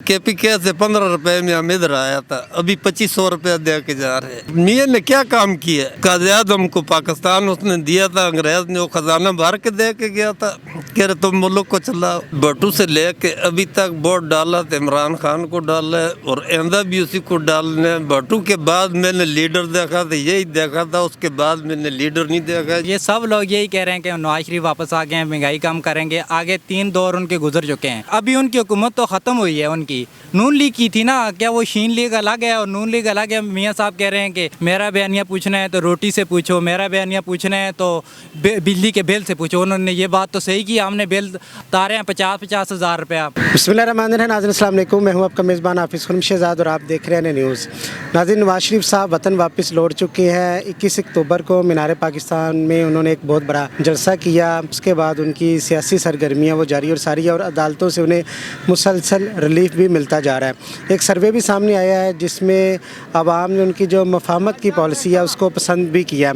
KPK से 15 रुपए में हम इधर आया था, अभी 2500 रुपया दे के जा रहे हैं। मियाँ ने क्या काम किया? काज़-ए-आज़म को पाकिस्तान उसने दिया था, अंग्रेज ने वो खजाना भर के दे के गया था, कह रहे तुम मुल्क को चलाओ। भट्टू से लेके अभी तक वोट डाला तो इमरान खान को डाला है और आइंदा भी उसी को डालना है। भट्टू के बाद मैंने लीडर देखा था, यही देखा था, उसके बाद मैंने लीडर नहीं देखा। ये सब लोग यही कह रहे हैं कि नवाज शरीफ वापस आ गए हैं, महंगाई कम करेंगे, आगे 3 दौर उनके गुजर चुके हैं। अभी उनकी हुकूमत तो ख़त्म हुई है उनकी। नून लीग की थी ना, क्या वो शीन लीग अलग है और नून लीग अलग है? मियाँ साहब कह रहे हैं कि मेरा बयानिया पूछना है तो रोटी से पूछो, मेरा बयानिया पूछना है तो बिजली के बिल से पूछो। उन्होंने ये बात तो सही की, हमने बिल तारे हैं 50-50 हज़ार रुपया। बिस्मिल्लाहिर्रहमानिर्रहीम। नाज़रीन अस्सलाम वालेकुम, मैं हूं आपका मेज़बान हाफिज़ खुर्रम शहज़ाद और आप देख रहे हैं न्यूज़। नाज़रीन, नवाज शरीफ साहब वतन वापस लौट चुके हैं। 21 अक्टूबर को मीनार पाकिस्तान में उन्होंने एक बहुत बड़ा जलसा किया। उसके बाद उनकी सियासी सरगर्मियाँ वो जारी और सारी है और अदालतों से उन्हें मुसलसल रिलीफ भी मिलता जा रहा है। एक सर्वे भी सामने आया है जिसमें आवाम ने उनकी जो मफाहमत की पॉलिसी है उसको पसंद भी किया।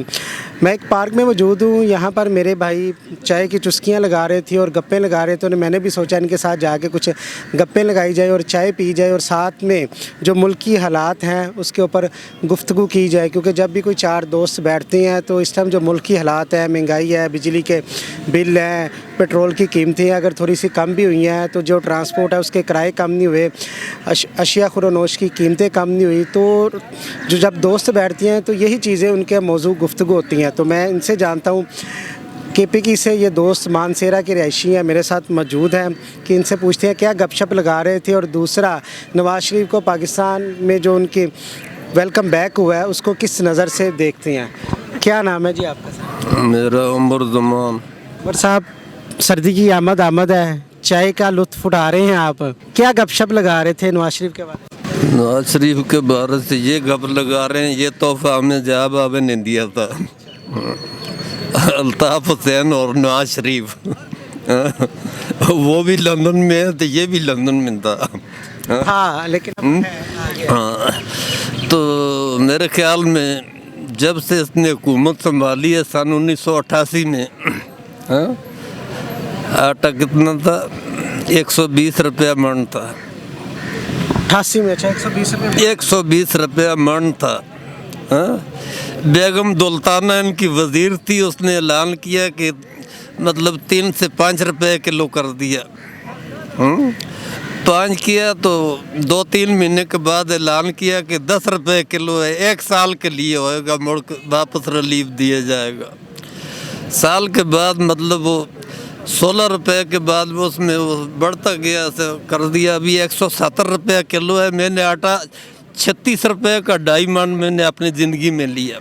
मैं एक पार्क में मौजूद हूँ, यहाँ पर मेरे भाई चाय की चुस्कियाँ लगा रहे थे और गप्पे लगा रहे थे, तो मैंने भी सोचा इनके साथ जाके कुछ गप्पे लगाई जाए और चाय पी जाए और साथ में जो मुल्की हालात हैं उसके ऊपर गुफ्तगू की जाए, क्योंकि जब भी कोई 4 दोस्त बैठते हैं तो इस टाइम जो मुल्की हालात है, महंगाई है, बिजली के बिल हैं, पेट्रोल की कीमतें अगर थोड़ी सी कम भी हुई हैं, तो जो ट्रांसपोर्ट है उसके किराए कम नहीं हुए, अशिया खुरोनोश की कीमतें कम नहीं हुई, तो जो जब दोस्त बैठती हैं तो यही चीज़ें उनके मौजू गुफ्तगू होती हैं। तो मैं इनसे जानता हूँ, KPK से ये दोस्त मानसेरा के रहायशी हैं, मेरे साथ मौजूद हैं, कि इनसे पूछते हैं क्या गपशप लगा रहे थे। और दूसरा, नवाज शरीफ को पाकिस्तान में जो उनकी वेलकम बैक हुआ है उसको किस नज़र से देखते हैं। क्या नाम है जी आपका? मेरा उमर ज़मान। उमर साहब, सर्दी की आमद है, चाय का लुत्फ़ उठा रहे हैं आप, क्या गपशप लगा रहे थे नवाज शरीफ के बारे में? नवाज शरीफ के बारे से ये गप लगा रहे हैं, ये तोहफा हमें जवाब आपने नहीं दिया था। अल्ताफ़ हुसैन और नवाज शरीफ वो भी लंदन में है तो ये भी लंदन में था। हाँ, लेकिन हाँ, तो मेरे ख्याल में जब से इसने हुकूमत संभाली है सन 1988 में, हाँ, आटा कितना था? 120 रुपया मन था। 88 में? अच्छा, 120 रुपये। 120 रुपया मन था। हाँ? बेगम दुल्ताना इनकी वज़ीर थी, उसने ऐलान किया कि मतलब 3 से 5 रुपए किलो कर दिया। 5 किया तो 2-3 महीने के बाद ऐलान किया कि 10 रुपए किलो है, 1 साल के लिए होएगा, मुड़ वापस रिलीफ दिया जाएगा। साल के बाद मतलब वो 16 रुपए के बाद वो उसमें वो बढ़ता गया, ऐसे कर दिया। अभी 170 रुपया किलो है। मैंने आटा 36 रुपये का डायमंड मैंने अपनी ज़िंदगी में लिया,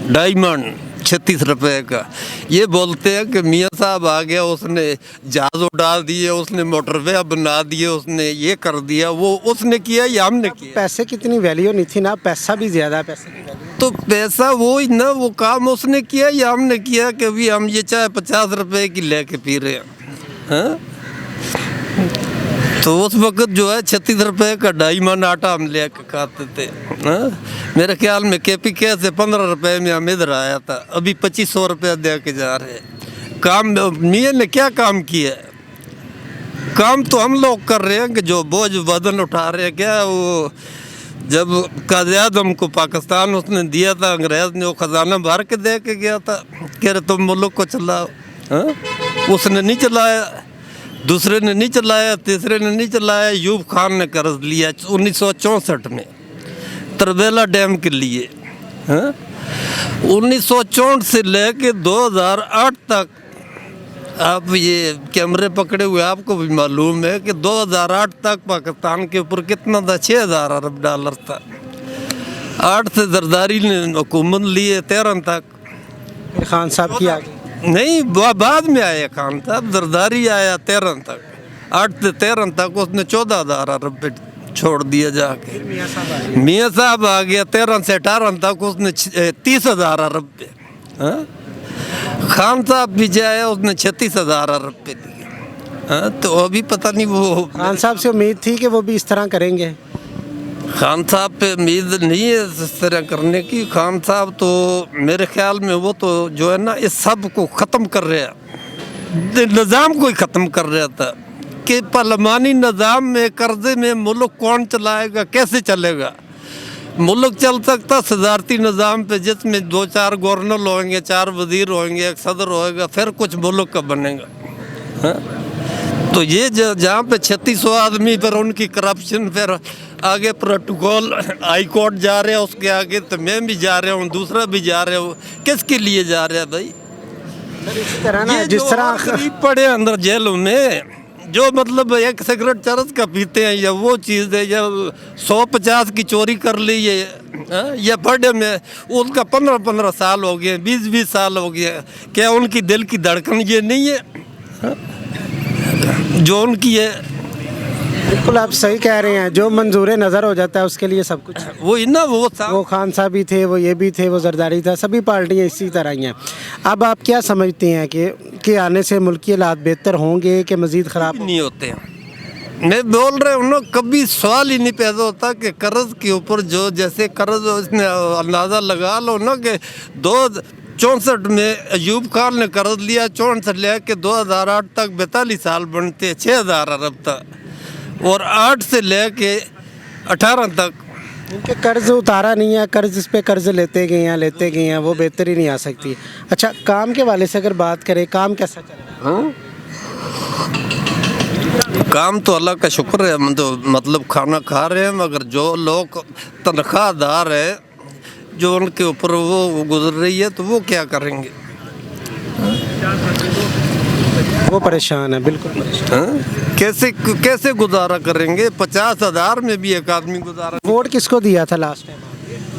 डायमंड 36 रुपये का। ये बोलते हैं कि मियाँ साहब आ गया, उसने जहाज़ उड़ा दिए, उसने मोटरवे बना दिए, उसने ये कर दिया, वो उसने किया या हमने किया। पैसे की इतनी वैल्यू नहीं थी ना, पैसा भी ज़्यादा, पैसे की वैल्यू तो पैसा वो ही ना, वो काम उसने किया या हमने किया कि अभी हम ये चाय 50 रुपए की लेके पी रहे हैं। हाँ? तो उस वक्त जो है 36 रुपए का डायमंड आटा हम ले के खाते थे। हाँ? मेरे ख्याल में KPK से 15 रुपए में हम इधर आया था, अभी 2500 रुपया दे के जा रहे हैं। काम मियाँ ने क्या काम किया? काम तो हम लोग कर रहे हैं कि जो बोझ वजन उठा रहे हैं। क्या वो जब काज़-ए-आज़म को पाकिस्तान उसने दिया था, अंग्रेज ने वो खजाना भर के दे के गया था, कह रहे तुम मुल्क को चलाओ। हाँ? उसने नहीं चलाया, दूसरे ने नहीं चलाया, तीसरे ने नहीं चलाया। यूब खान ने कर्ज लिया 1964 में तरबेला डैम के लिए। हाँ? 1964 से लेके 2008 तक, आप ये कैमरे पकड़े हुए, आपको भी मालूम है कि 2008 तक पाकिस्तान के ऊपर कितना था? 6000 अरब डॉलर था। 8 से जरदारी ने हुकूमत ली है 13 तक। खान साहब की आ गई नहीं, बाद में आया खान साहब, जरदारी आया 13 तक। 8 से 13 तक उसने 14,000 अरब पे छोड़ दिया जाके। मियाँ साहब आ गया 13 से 18 तक, उसने 30,000 अरब पे। हाँ? खान साहब भी जाया, उसने 36,000 अरब पे दिया। हाँ? तो अभी पता नहीं वो खान साहब से उम्मीद थी कि वो भी इस तरह करेंगे। खान साहब पे उम्मीद नहीं है इस तरह करने की। खान साहब तो मेरे ख्याल में वो तो जो है ना, इस सब को ख़त्म कर रहा, निज़ाम को ही ख़त्म कर रहा था। कि पार्लिमानी निज़ाम में कर्जे में मुल्क कौन चलाएगा, कैसे चलेगा? मुल्क चल सकता सदारती निज़ाम पे, जिसमें 2-4 गवर्नर होंगे, 4 वजीर होंगे, एक सदर होएगा, फिर कुछ मुल्क का बनेगा। हाँ? तो ये जहाँ पे 3600 आदमी पर उनकी करप्शन, फिर आगे प्रोटोकॉल हाई कोर्ट जा रहे हैं, उसके आगे तो मैं भी जा रहा हूँ, दूसरा भी जा रहे हो, किसके लिए जा रहे हैं भाई? इसी तरह ना ये जिस जो तरह गरीब पड़े अंदर जेलों में, जो मतलब एक सिगरेट चरस का पीते हैं, या वो चीज़ है, या 150 की चोरी कर ली है, या बर्थडे में उनका 15-15 साल हो गए, 20-20 साल हो गए, क्या उनकी दिल की धड़कन ये नहीं है? हाँ? जो उनकी है, बिल्कुल आप सही कह रहे हैं, जो मंजूर नज़र हो जाता है उसके लिए सब कुछ। वो ना वो खान साहब भी थे, वो ये भी थे, वो जरदारी था, सभी पार्टियां इसी तरह ही हैं। अब आप क्या समझते हैं कि आने से मुल्क के हालात बेहतर होंगे कि मज़ीद ख़राब नहीं होते हैं? मैं बोल रहा हूँ ना, कभी सवाल ही नहीं पैदा होता कि कर्ज के ऊपर जो जैसे कर्ज, इसने अंदाज़ा लगा लो ना कि 64 में अयूब खान ने कर्ज लिया, 64 ले के 2008 तक 42 साल बनते 6000 अरब तक, और 8 से ले के 18 तक उनके कर्ज उतारा नहीं है, कर्ज इस पे कर्ज लेते गए हैं, वो बेहतरी नहीं आ सकती। अच्छा, काम के वाले से अगर बात करें, काम कैसा चल रहा है? हाँ? काम तो अल्लाह का शुक्र है, हम तो मतलब खाना खा रहे हैं, मगर जो लोग तनख्वाहदार है, जो उनके ऊपर वो गुजर रही है, तो वो क्या करेंगे? वो परेशान है, बिल्कुल परेशान। हाँ? कैसे गुजारा करेंगे? 50,000 में भी एक आदमी गुजारा। वोट किसको दिया था लास्ट टाइम?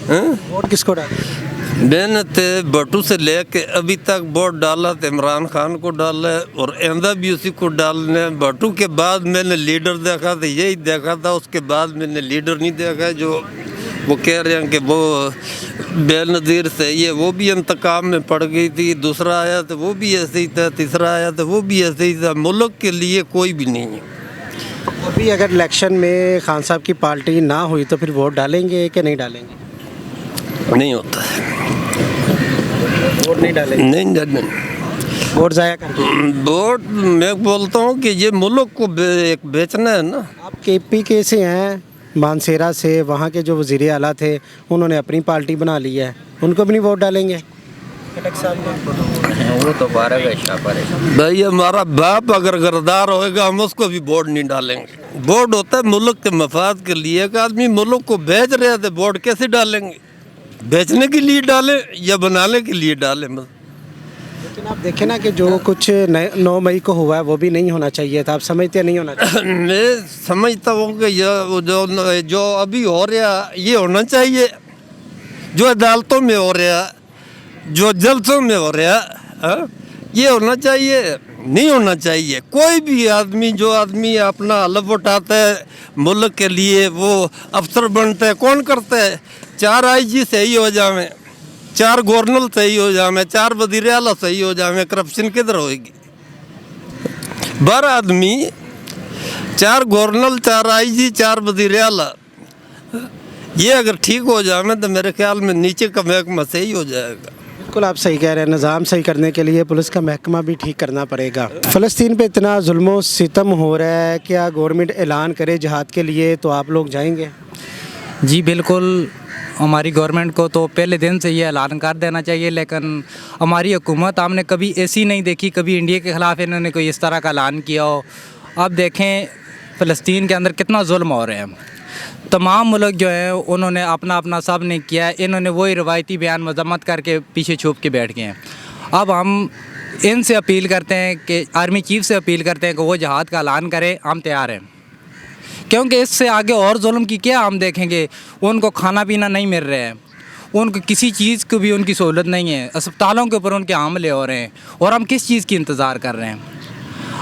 हाँ? वोट किसको डाला? मैंने तो भट्टू से लेके अभी तक वोट डाला तो इमरान खान को डाला है, और आइंदा भी उसी को डालना है। भट्टू के बाद मैंने लीडर देखा था, यही देखा था, उसके बाद मैंने लीडर नहीं देखा। जो वो कह रहे हैं कि वो बेनज़ीर से ये वो भी इंतकाम में पड़ गई थी, दूसरा आया तो वो भी ऐसे ही था, तीसरा आया तो वो भी ऐसे ही था। मुल्क के लिए कोई भी नहीं है। अभी अगर इलेक्शन में खान साहब की पार्टी ना हुई तो फिर वोट डालेंगे कि नहीं डालेंगे? नहीं होता है, वोट नहीं डालेंगे? नहीं डालेंगे वोट ज़ाया कर। वोट। मैं बोलता हूँ कि ये मुल्क को एक बेचना है ना। आप KPK से हैं, मानसेरा से, वहाँ के जो वज़ीर आला थे उन्होंने अपनी पार्टी बना ली है, उनको भी नहीं वोट डालेंगे? वो तो 12 का शापर है भाई, हमारा बाप अगर गरदार होएगा हम उसको भी वोट नहीं डालेंगे। वोट होता है मुल्क के मफाद के लिए। एक आदमी मुल्क को बेच रहे थे, वोट कैसे डालेंगे? बेचने के लिए डालें या बनाने के लिए डालें? लेकिन आप देखें ना कि जो कुछ 9 मई को हुआ है वो भी नहीं होना चाहिए था। आप समझते नहीं होना चाहिए? मैं समझता हूँ कि जो अभी हो रहा ये होना चाहिए, जो अदालतों में हो रहा, जो जलसों में हो रहा, ये होना चाहिए, नहीं होना चाहिए। कोई भी आदमी, जो आदमी अपना हलफ उठाता है मुल्क के लिए, वो अफसर बनता है। कौन करता है? 4 IG सही हो जावे, 4 गवर्नर सही हो जावे, 4 वज़ीर आला सही हो जावे, करप्शन किधर होएगी? 12 आदमी, 4 गवर्नर, 4 IG, 4 वज़ीर आला, ये अगर ठीक हो जाए तो मेरे ख्याल में नीचे का महकमा सही हो जाएगा। बिल्कुल आप सही कह रहे हैं, निज़ाम सही करने के लिए पुलिस का महकमा भी ठीक करना पड़ेगा। फ़लस्तीन पे इतना जुल्म सितम हो रहा है, क्या गवर्नमेंट ऐलान करे जिहाद के लिए तो आप लोग जाएंगे? जी बिल्कुल, हमारी गवर्नमेंट को तो पहले दिन से ये ऐलान कर देना चाहिए, लेकिन हमारी हुकूमत हमने कभी ऐसी नहीं देखी, कभी इंडिया के ख़िलाफ़ इन्होंने कोई इस तरह का ऐलान किया हो। अब देखें फ़लस्तीन के अंदर कितना जुल्म हो रहे हैं। तमाम मुल्क जो है उन्होंने अपना अपना सब ने किया है, इन्होंने वही रवायती बयान मजम्मत करके पीछे छुप के बैठ गए हैं। अब हम इनसे अपील करते हैं कि आर्मी चीफ से अपील करते हैं कि वो जहाद का ऐलान करें, हम तैयार हैं। क्योंकि इससे आगे और जुल्म की क्या हम देखेंगे? उनको खाना पीना नहीं मिल रहा है, उनको किसी चीज़ की भी उनकी सहूलत नहीं है, अस्पतालों के ऊपर उनके हमले हो रहे हैं, और हम किस चीज़ की इंतज़ार कर रहे हैं?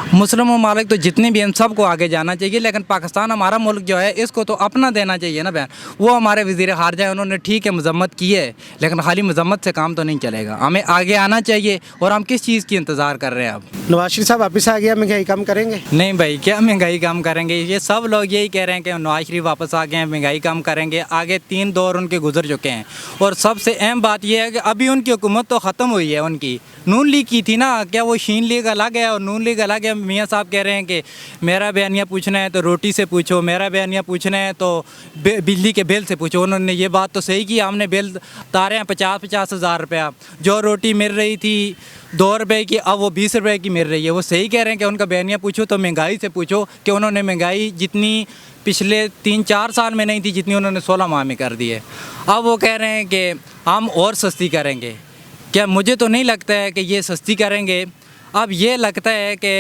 मुस्लिम ममालिक तो जितने भी हैं सबको आगे जाना चाहिए, लेकिन पाकिस्तान हमारा मुल्क जो है इसको तो अपना देना चाहिए ना बयान। वो हमारे वज़ीर ख़ारजा है, उन्होंने ठीक है मजम्मत की है, लेकिन खाली मजम्मत से काम तो नहीं चलेगा, हमें आगे आना चाहिए। और हम किस चीज़ की इंतज़ार कर रहे हैं? अब नवाज शरीफ साहब वापस आ गया, महंगाई कम करेंगे? नहीं भाई, क्या महंगाई कम करेंगे? ये सब लोग यही कह रहे हैं कि नवाज शरीफ वापस आ गए हैं, महंगाई कम करेंगे। आगे 3 दौर उनके गुजर चुके हैं, और सबसे अहम बात यह है कि अभी उनकी हुकूमत तो ख़त्म हुई है। उनकी नून लीग की थी ना, क्या वो शीन लीग अलग है और नून लीग अलग है? मियाँ साहब कह रहे हैं कि मेरा बयानिया पूछना है तो रोटी से पूछो, मेरा बयानिया पूछना है तो बिजली के बिल से पूछो। उन्होंने ये बात तो सही की, हमने बिल तारे हैं 50-50 हज़ार रुपया, जो रोटी मिल रही थी 2 रुपए की अब वो 20 रुपए की मिल रही है। वो सही कह रहे हैं कि उनका बयानिया पूछो तो महंगाई से पूछो कि उन्होंने महंगाई जितनी पिछले 3-4 साल में नहीं थी जितनी उन्होंने 16 माह में कर दी है। अब वो कह रहे हैं कि हम और सस्ती करेंगे। क्या मुझे तो नहीं लगता है कि ये सस्ती करेंगे। अब ये लगता है कि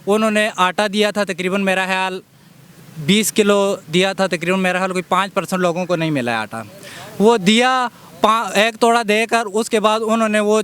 उन्होंने आटा दिया था तकरीबन मेरा ख्याल 20 किलो दिया था, तकरीबन मेरा ख्याल कोई 5% लोगों को नहीं मिला है आटा। वो दिया 1 तोड़ा देकर उसके बाद उन्होंने वो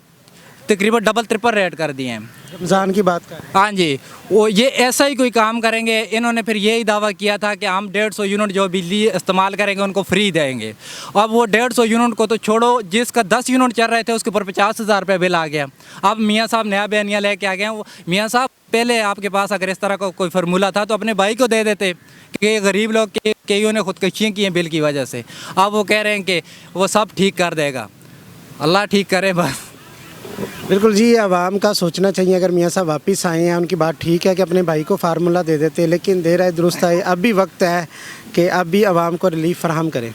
तकरीबन डबल ट्रिपल रेट कर दिए हैं। रमज़ान की बात कर रहे हैं। हाँ जी, वो ये ऐसा ही कोई काम करेंगे। इन्होंने फिर यही दावा किया था कि हम 150 यूनिट जो बिजली इस्तेमाल करेंगे उनको फ्री देंगे। अब वो 150 यूनिट को तो छोड़ो, जिसका 10 यूनिट चल रहे थे उसके ऊपर 50,000 रुपये बिल आ गया। अब मियाँ साहब नया बयानिया लेके आ गए हैं। मियाँ साहब पहले आपके पास अगर इस तरह का कोई फार्मूला था तो अपने भाई को दे देते कि गरीब लोग कईयों ने खुदकशियाँ की हैं बिल की वजह से। अब वो कह रहे हैं कि वो सब ठीक कर देगा। अल्लाह ठीक करे बस। बिल्कुल जी, आवाम का सोचना चाहिए। अगर मियाँ साहब वापस आए हैं, उनकी बात ठीक है कि अपने भाई को फार्मूला दे देते, लेकिन देर है दुरुस्त है, अब भी वक्त है कि अब भी आवाम को रिलीफ फराहम करें।